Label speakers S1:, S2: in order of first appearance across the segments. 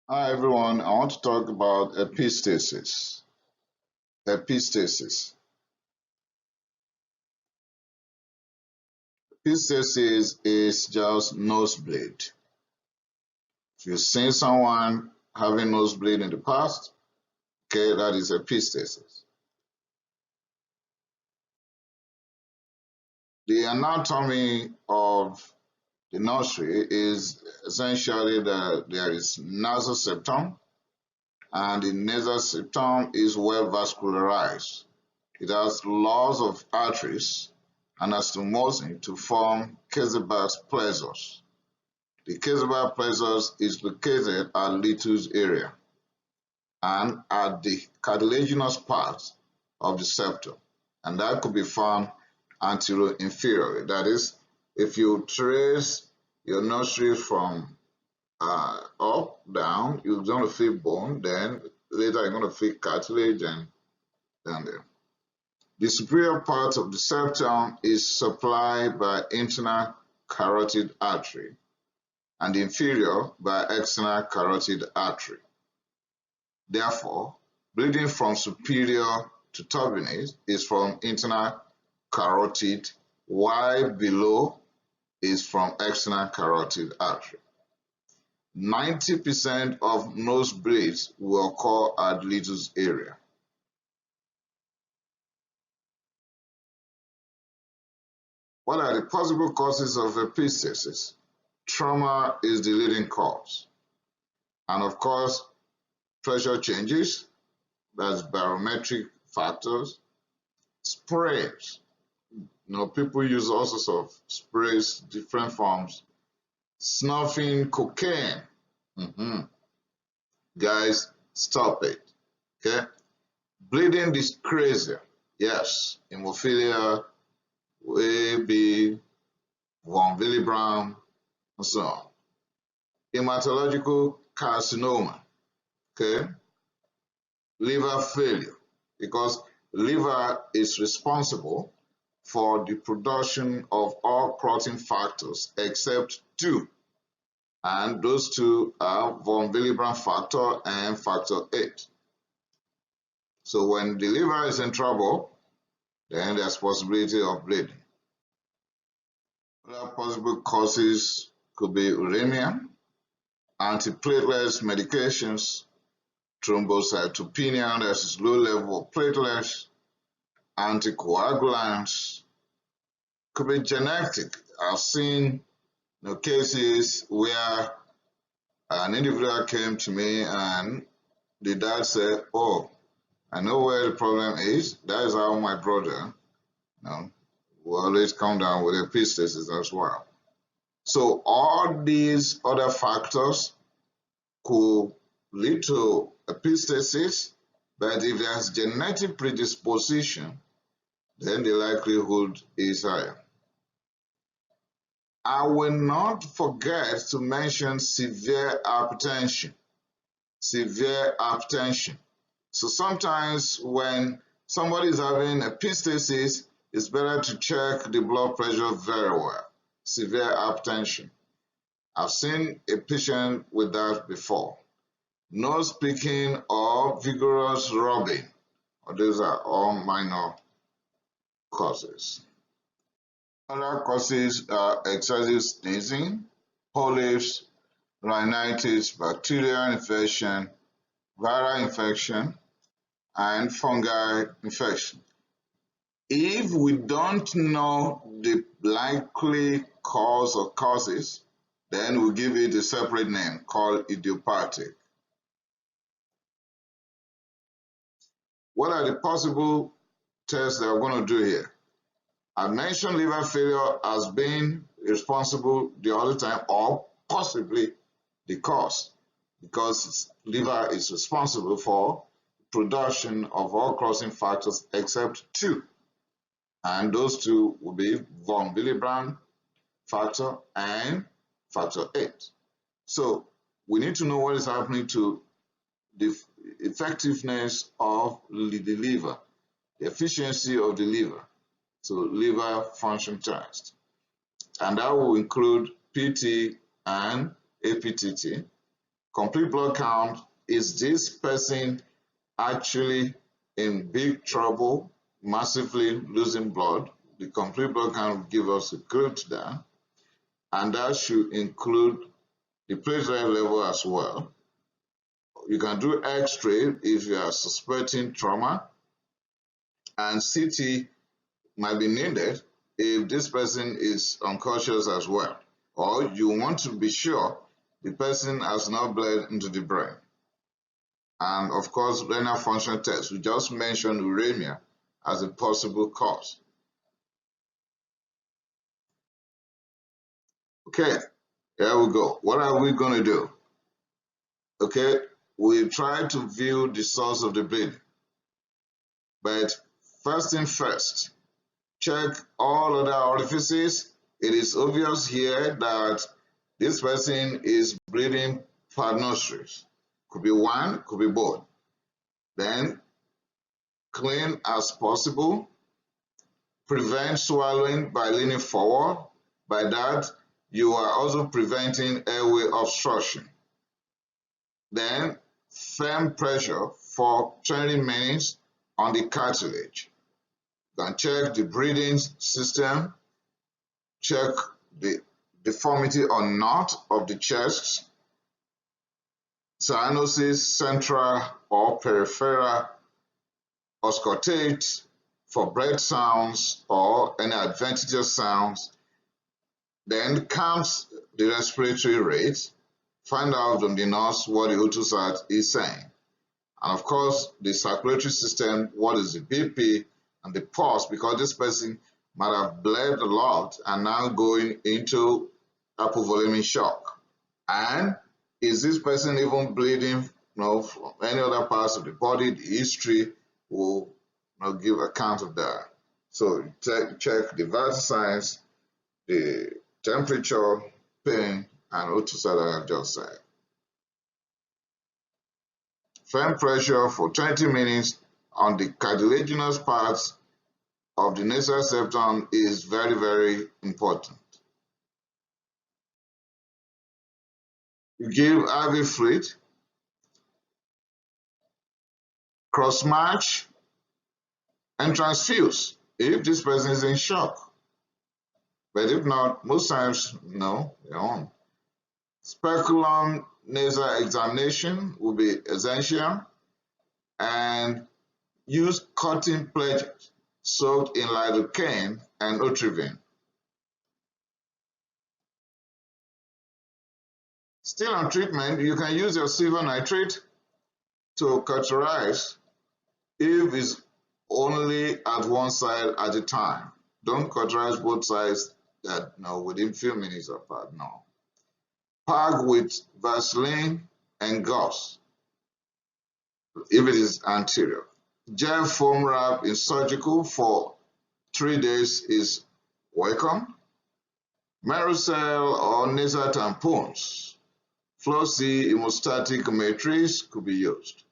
S1: Hi everyone, I want to talk about epistaxis. Epistaxis. Epistaxis is just nosebleed. If you've seen someone having nosebleed in the past, okay, that is epistaxis. The anatomy of the nostril is essentially that there is nasal septum, and the nasal septum is well vascularized. It has lots of arteries, anastomosing to form Kiesselbach's plexus. The Kiesselbach plexus is located at Little's area and at the cartilaginous part of the septum, and that could be found anterio-inferiorly. That is, if you trace your nostril from up, down, you're going to feel bone, then later you're going to feel cartilage and down there. The superior part of the septum is supplied by internal carotid artery and the inferior by external carotid artery. Therefore, bleeding from superior to turbinate is from internal carotid, while below is from external carotid artery. 90% of nosebleeds will occur at Little's area. What are the possible causes of epistaxis? Trauma is the leading cause. And of course, pressure changes, that's barometric factors, sprays. People use all sorts of sprays, different forms. Snuffing cocaine. Guys, stop it. Okay? Bleeding dyscrasia. Yes. Hemophilia, AB, von Willebrand, and so on. Hematological carcinoma. Okay? Liver failure, because liver is responsible for the production of all clotting factors except two, and those two are von Willebrand factor and factor 8. So when the liver is in trouble, then there's possibility of bleeding. Other possible causes could be uremia, antiplatelet medications, thrombocytopenia, that is low level of platelets, anticoagulants, could be genetic. I've seen cases where an individual came to me and the dad said, "Oh, I know where the problem is. That is how my brother will always come down with epistaxis as well." So all these other factors could lead to epistaxis, but if there's genetic predisposition, then the likelihood is higher. I will not forget to mention severe hypertension. Severe hypertension. So sometimes when somebody is having epistaxis, it's better to check the blood pressure very well. Severe hypertension. I've seen a patient with that before. No speaking or vigorous rubbing. These are all minor causes. Other causes are excessive sneezing, polyps, rhinitis, bacterial infection, viral infection, and fungal infection. If we don't know the likely cause or causes, then we'll give it a separate name called idiopathic. What are the possible tests that we're going to do here? I mentioned liver failure as being responsible the other time, or possibly the cause, because liver is responsible for production of all crossing factors except two, and those two will be von Willebrand factor and factor 8. So we need to know what is happening to the effectiveness of the liver, the efficiency of the liver. So liver function test, and that will include PT and APTT. Complete blood count. Is this person actually in big trouble, massively losing blood? The complete blood count will give us a clue to that. And that should include the platelet level as well. You can do X-ray if you are suspecting trauma, and CT might be needed if this person is unconscious as well, or you want to be sure the person has not bled into the brain. And of course, renal function test. We just mentioned uremia as a possible cause. Okay, here we go. What are we going to do? Okay, we try to view the source of the bleeding. But first thing first, check all other orifices. It is obvious here that this person is bleeding per nostrils. Could be one, could be both. Then clean as possible. Prevent swallowing by leaning forward. By that, you are also preventing airway obstruction. Then firm pressure for 20 minutes on the cartilage. You can check the breathing system, check the deformity or not of the chest, cyanosis, central or peripheral, auscultate for breath sounds or any adventitious sounds, then count the respiratory rate, find out from the nurse what the O2 sat is saying. And of course, the circulatory system, what is the BP and the pulse, because this person might have bled a lot and now going into hypovolemic shock. And is this person even bleeding from any other parts of the body? The history will give account of that. So check the vital signs, the temperature, pain, and O2 sat that I just said. Firm pressure for 20 minutes on the cartilaginous parts of the nasal septum is very, very important. You give IV fluid, cross-match, and transfuse if this person is in shock. But if not, most times, no, they won't. Speculum nasal examination will be essential, and use cotton pledges soaked in lidocaine and otrivine. Still on treatment, you can use your silver nitrate to cauterize if it's only at one side at a time. Don't cauterize both sides within few minutes apart, no. Pack with Vaseline and gauze if it is anterior. Gel foam wrap in surgical for 3 days is welcome. Marocel or nasal tampons, flossy hemostatic matrix could be used.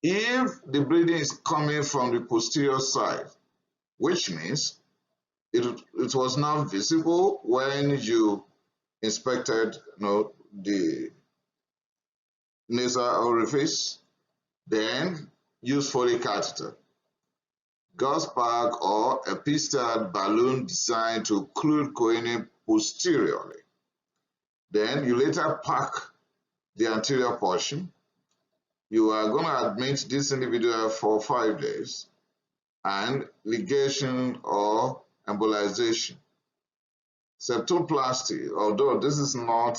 S1: If the bleeding is coming from the posterior side, which means it was not visible when you inspected the nasal orifice, then use Foley catheter, gauze pack or Epistaxis balloon designed to occlude choanine posteriorly. Then you later pack the anterior portion. You are going to admit this individual for 5 days, and ligation or embolization. Septoplasty, although this is not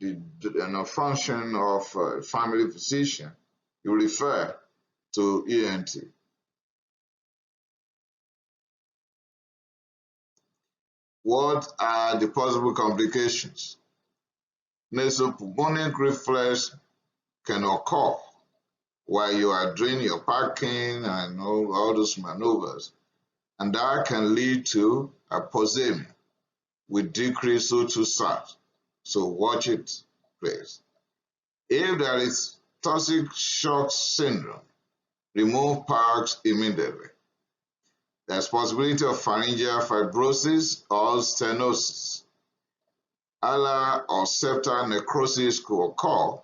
S1: the function of a family physician, you refer to ENT. What are the possible complications? Nasopulmonic reflex can occur while you are doing your packing and all those maneuvers, and that can lead to hypoxemia with decreased O2 sat. So watch it, please. If there is toxic shock syndrome, remove packs immediately. There's possibility of pharyngeal fibrosis or stenosis. Alar or septal necrosis could occur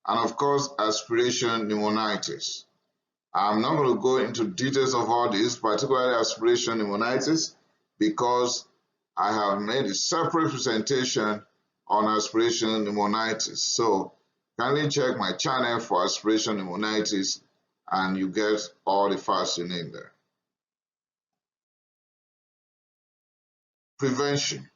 S1: and of course aspiration pneumonitis. I'm not going to go into details of all this, particularly aspiration pneumonitis, because I have made a separate presentation on aspiration pneumonitis. So kindly check my channel for aspiration pneumonitis and you get all the facts you need there. Prevention.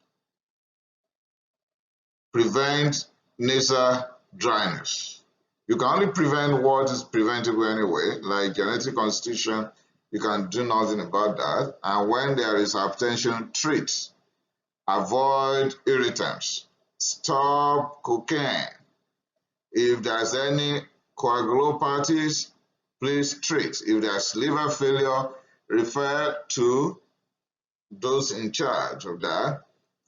S1: Prevent nasal dryness. You can only prevent what is preventable anyway, like genetic constitution. You can do nothing about that. And when there is hypertension, treat. Avoid irritants. Stop cocaine. If there's any coagulopathies, please treat. If there's liver failure, refer to those in charge of that.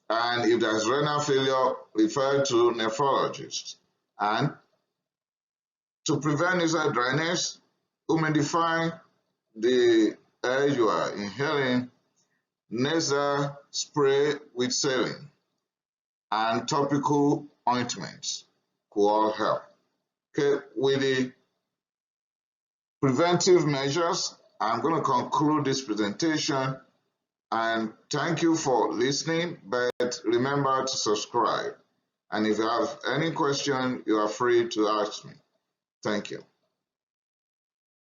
S1: And if there's renal failure, refer to nephrologists. And to prevent nasal dryness, humidify the air you are inhaling. Nasal spray with saline and topical ointments could all help. Okay, with the preventive measures, I'm going to conclude this presentation and thank you for listening, but remember to subscribe. And if you have any question, you are free to ask me. Thank you.